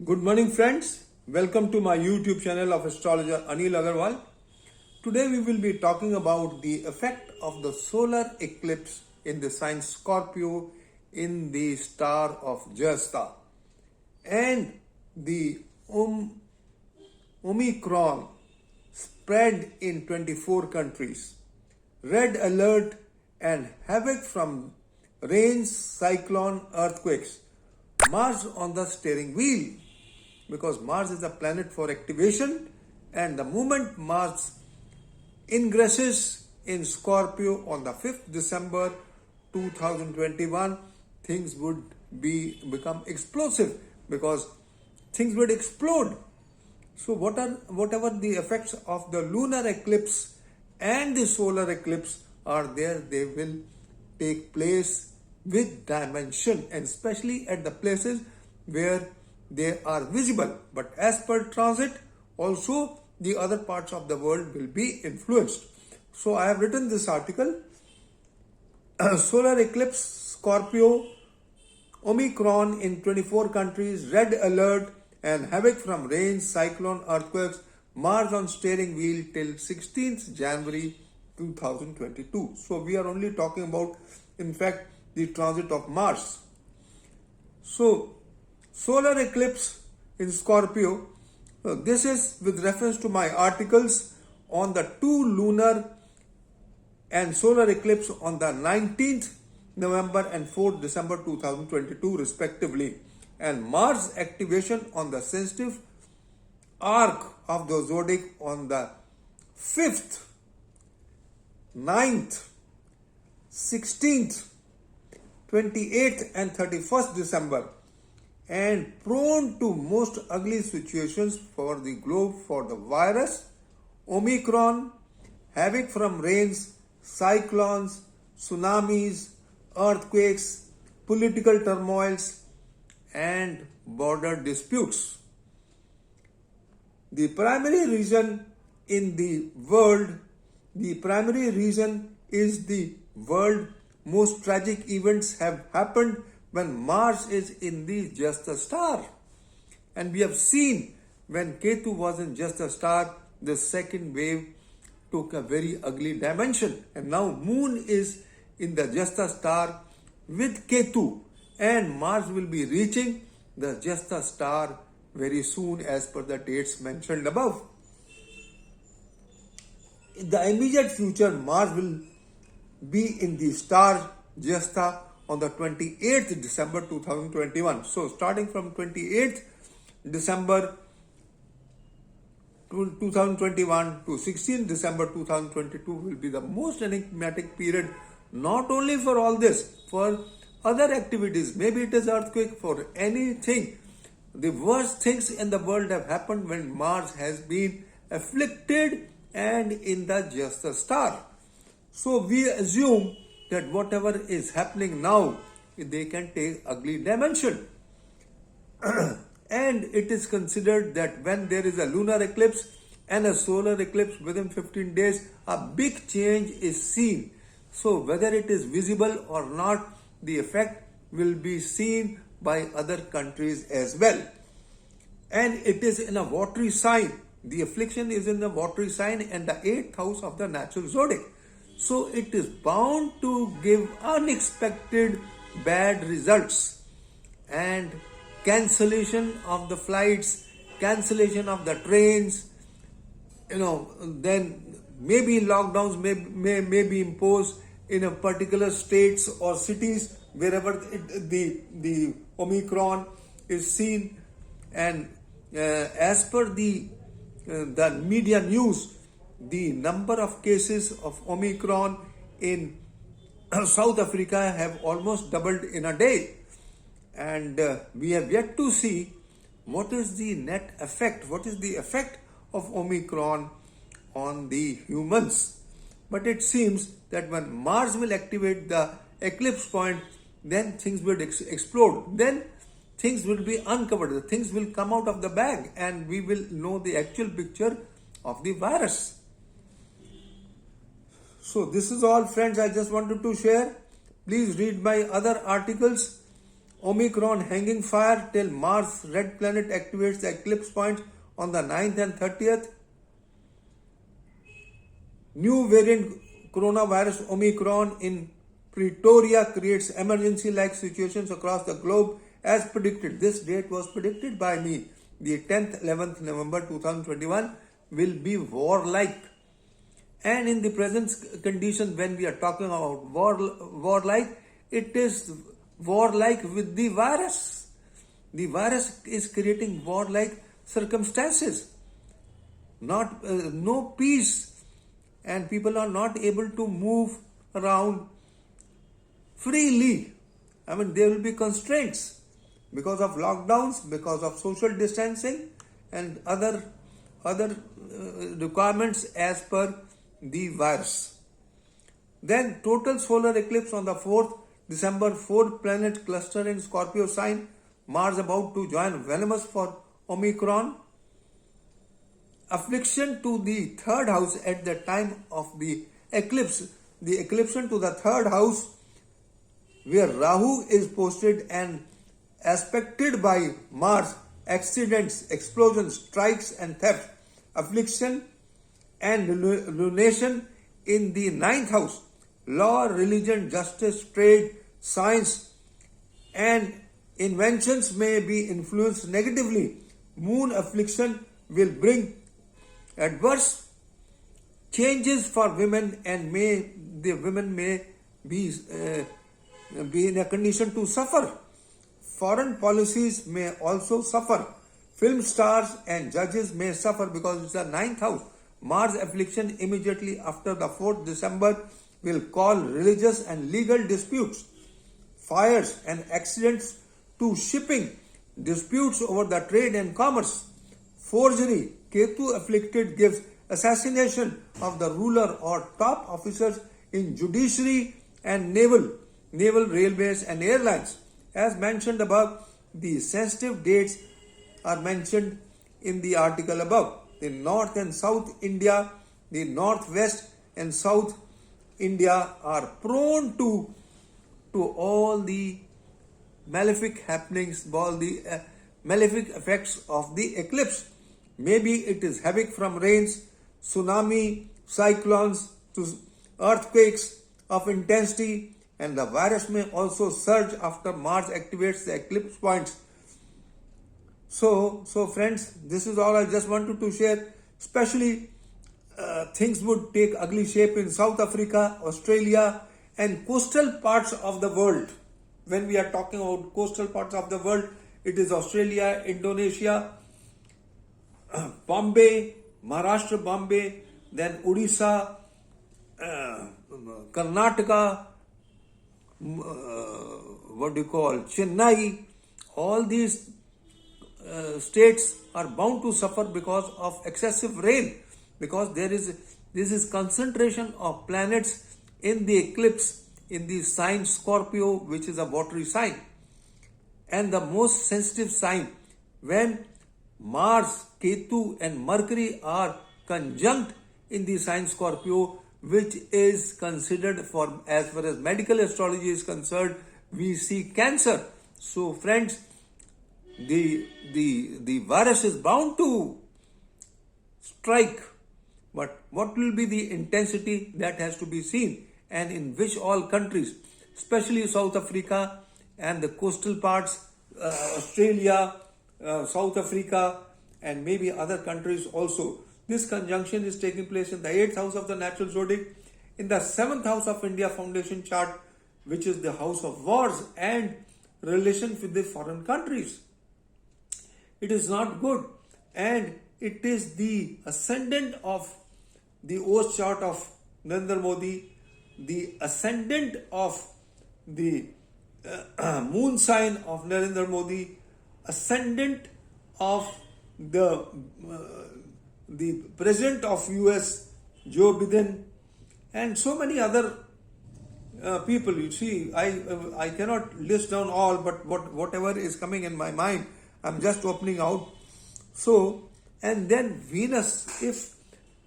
Good morning, friends. Welcome to my YouTube channel of Astrologer Anil Agarwal. Today we will be talking about the effect of the solar eclipse in the sign Scorpio in the star of Jyestha and the Omicron spread in 24 countries. Red alert and havoc from rains, cyclone, earthquakes. Mars on the steering wheel, because Mars is a planet for activation, and the moment Mars ingresses in Scorpio on the 5th December 2021, things would become explosive because things would explode. So whatever the effects of the lunar eclipse and the solar eclipse are there, they will take place with dimension, and especially at the places where they are visible. But as per transit, also the other parts of the world will be influenced. So I have written this article, Solar Eclipse Scorpio Omicron in 24 countries, red alert and havoc from rains, cyclone, earthquakes, Mars on steering wheel till 16th January 2022. So we are only talking about, in fact, the transit of Mars. So solar eclipse in Scorpio, this is with reference to my articles on the two lunar and solar eclipse on the 19th November and 4th December 2022 respectively, and Mars activation on the sensitive arc of the Zodiac on the 5th, 9th, 16th, 28th and 31st December, and prone to most ugly situations for the globe for the virus, Omicron, havoc from rains, cyclones, tsunamis, earthquakes, political turmoils, and border disputes. The primary reason is the world most tragic events have happened when Mars is in the Jyestha star. And we have seen when Ketu was in Jyestha star, the second wave took a very ugly dimension. And now Moon is in the Jyestha star with Ketu, and Mars will be reaching the Jyestha star very soon as per the dates mentioned above. In the immediate future, Mars will be in the star Jyestha on the 28th December 2021. So starting from 28th December 2021 to 16th December 2022 will be the most enigmatic period, not only for all this, for other activities. Maybe it is earthquake, for anything. The worst things in the world have happened when Mars has been afflicted and in the Jyestha star. So we assume that whatever is happening now, they can take ugly dimension. And it is considered that when there is a lunar eclipse and a solar eclipse within 15 days, a big change is seen. So whether it is visible or not, the effect will be seen by other countries as well. And it is in a watery sign. The affliction is in the watery sign and the 8th house of the natural zodiac. So it is bound to give unexpected bad results, and cancellation of the flights, cancellation of the trains, then maybe lockdowns may be imposed in a particular states or cities wherever the Omicron is seen. And as per the media news, the number of cases of Omicron in South Africa have almost doubled in a day. And we have yet to see what is the net effect, what is the effect of Omicron on the humans. But it seems that when Mars will activate the eclipse point, then things will explode. Then things will be uncovered, things will come out of the bag, and we will know the actual picture of the virus. So this is all, friends, I just wanted to share. Please read my other articles Omicron hanging fire till Mars red planet activates the eclipse point on the 9th and 30th. New variant coronavirus Omicron in Pretoria creates emergency-like situations across the globe as predicted. This date was predicted by me. The 10th, 11th November 2021 will be warlike. And in the present condition, when we are talking about warlike, it is warlike with the virus. The virus is creating warlike circumstances. No peace, and people are not able to move around freely. I mean, there will be constraints because of lockdowns, because of social distancing, and other requirements as per the virus. Then total solar eclipse on the 4th December, 4-planet cluster in Scorpio sign, Mars about to join venomous for Omicron. Affliction to the third house at the time of the eclipse. The eclipse to the third house where Rahu is posted and aspected by Mars, accidents, explosions, strikes and theft. Affliction and lunation in the 9th house. Law, religion, justice, trade, science and inventions may be influenced negatively. Moon affliction will bring adverse changes for women, and the women may be in a condition to suffer. Foreign policies may also suffer. Film stars and judges may suffer because it's the 9th house. Mars affliction immediately after the 4th December will call religious and legal disputes, fires and accidents to shipping, disputes over the trade and commerce, forgery. Ketu afflicted gives assassination of the ruler or top officers in judiciary and naval, railways and airlines. As mentioned above, the sensitive dates are mentioned in the article above. The North and South India, the Northwest and South India are prone to all the malefic happenings, all the malefic effects of the eclipse. Maybe it is havoc from rains, tsunami, cyclones to earthquakes of intensity, and the virus may also surge after Mars activates the eclipse points. So friends, this is all I just wanted to share. Especially things would take ugly shape in South Africa, Australia and coastal parts of the world. When we are talking about coastal parts of the world, it is Australia, Indonesia, Bombay, Maharashtra, Bombay, then Odisha, Karnataka, Chennai. All these states are bound to suffer because of excessive rain, because this is concentration of planets in the eclipse in the sign Scorpio, which is a watery sign, and the most sensitive sign. When Mars, Ketu and Mercury are conjunct in the sign Scorpio, which is considered, for as far as medical astrology is concerned, we see Cancer. So friends, the virus is bound to strike, but what will be the intensity, that has to be seen, and in which all countries, especially South Africa and the coastal parts, Australia, South Africa and maybe other countries also. This conjunction is taking place in the 8th house of the natural zodiac, in the 7th house of India foundation chart, which is the house of wars and relations with the foreign countries. It is not good, and it is the ascendant of the oath chart of Narendra Modi, the ascendant of the moon sign of Narendra Modi, ascendant of the president of US, Joe Biden, and so many other people. You see, I cannot list down all, but whatever is coming in my mind, I'm just opening out. So, and then Venus, if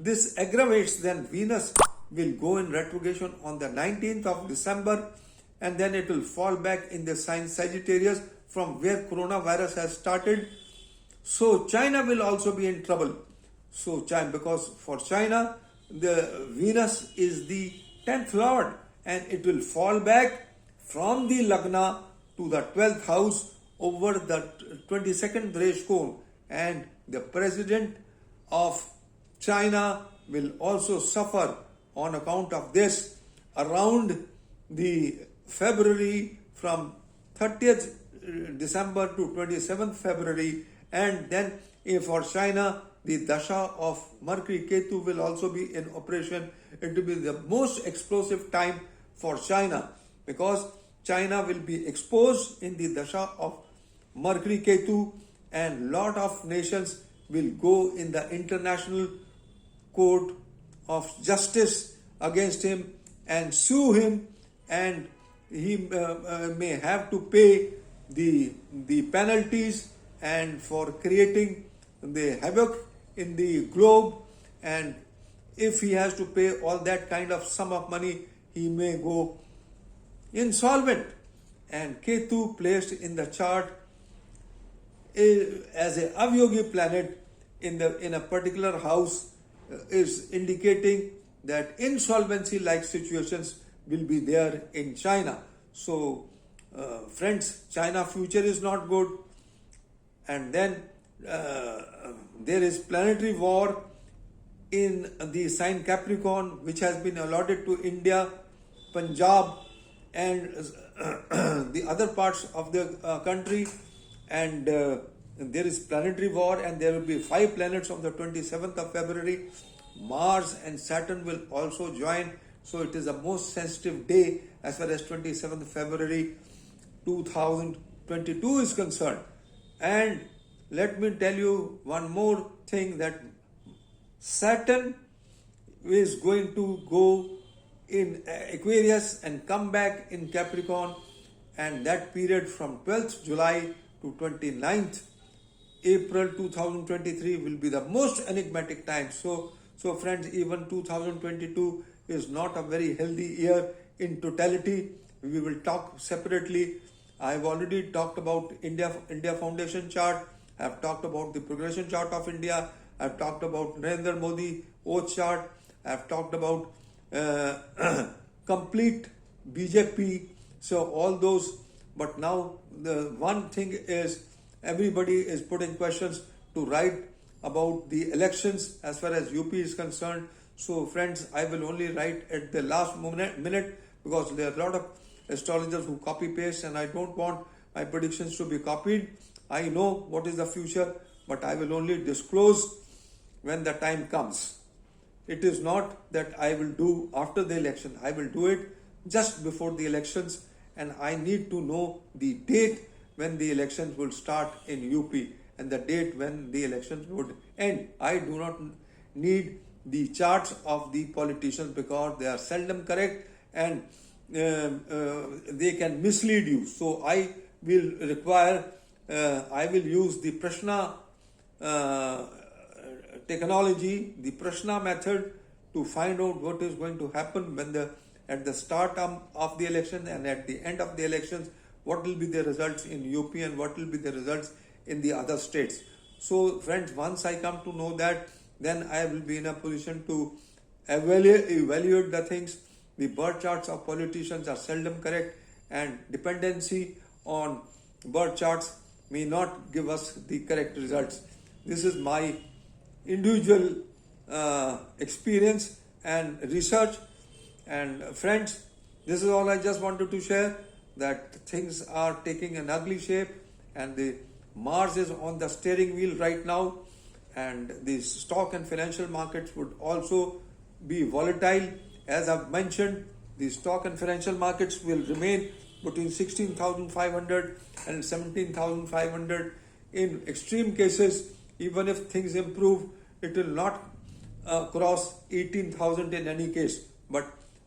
this aggravates, then Venus will go in retrogression on the 19th of December, and then it will fall back in the sign Sagittarius from where coronavirus has started. So China will also be in trouble. So China, because for China, the Venus is the 10th lord, and it will fall back from the Lagna to the 12th house over the 22nd Dresh cone, and the president of China will also suffer on account of this around the February from 30th December to 27th February, and then for China the dasha of Mercury Ketu will also be in operation. It will be the most explosive time for China, because China will be exposed in the dasha of Mercury Ketu, and lot of nations will go in the international court of justice against him and sue him, and he may have to pay the penalties and for creating the havoc in the globe. And if he has to pay all that kind of sum of money, he may go insolvent. And Ketu placed in the chart as a avyogi planet in a particular house is indicating that insolvency like situations will be there in China. So friends, China future is not good. And then there is planetary war in the sign Capricorn, which has been allotted to India, Punjab, and the other parts of the country. And there is planetary war, and there will be 5 planets on the 27th of February. Mars and Saturn will also join. So it is a most sensitive day as far as 27th February 2022 is concerned. And let me tell you one more thing, that Saturn is going to go in Aquarius and come back in Capricorn, and that period from 12th July to 29th April 2023 will be the most enigmatic time. So friends, even 2022 is not a very healthy year in totality. We will talk separately. I have already talked about India Foundation chart. I have talked about the progression chart of India. I have talked about Narendra Modi oath chart. I have talked about complete BJP. So all those. But now the one thing is, everybody is putting questions to write about the elections as far as UP is concerned. So friends, I will only write at the last minute, because there are a lot of astrologers who copy paste, and I don't want my predictions to be copied. I know what is the future, but I will only disclose when the time comes. It is not that I will do after the election. I will do it just before the elections, and I need to know the date when the elections will start in UP and the date when the elections would end. I do not need the charts of the politicians, because they are seldom correct, and they can mislead you. So I will use the Prashna technology, the Prashna method, to find out what is going to happen at the start of the election and at the end of the elections, what will be the results in UP and what will be the results in the other states. So friends, once I come to know that, then I will be in a position to evaluate the things. The birth charts of politicians are seldom correct, and dependency on birth charts may not give us the correct results. This is my individual experience and research. And friends, this is all I just wanted to share, that things are taking an ugly shape, and the Mars is on the steering wheel right now, and the stock and financial markets would also be volatile. As I've mentioned, the stock and financial markets will remain between 16,500 and 17,500. In extreme cases, even if things improve, it will not cross 18,000 in any case, but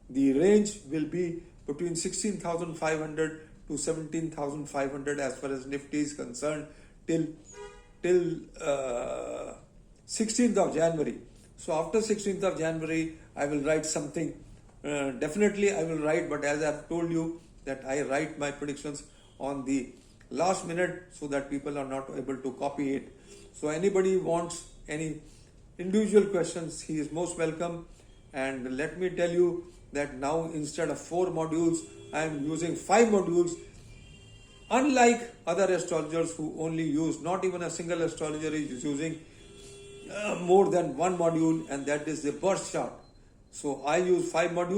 the range will be between 16,500 to 17,500 as far as Nifty is concerned till 16th of January. So after 16th of January, I will write something. Definitely I will write, but as I have told you, that I write my predictions on the last minute so that people are not able to copy it. So anybody wants any individual questions, he is most welcome. And let me tell you that now instead of 4 modules, I am using 5 modules. Unlike other astrologers who only use, not even a single astrologer is using more than 1 module, and that is the birth chart. So I use 5 modules.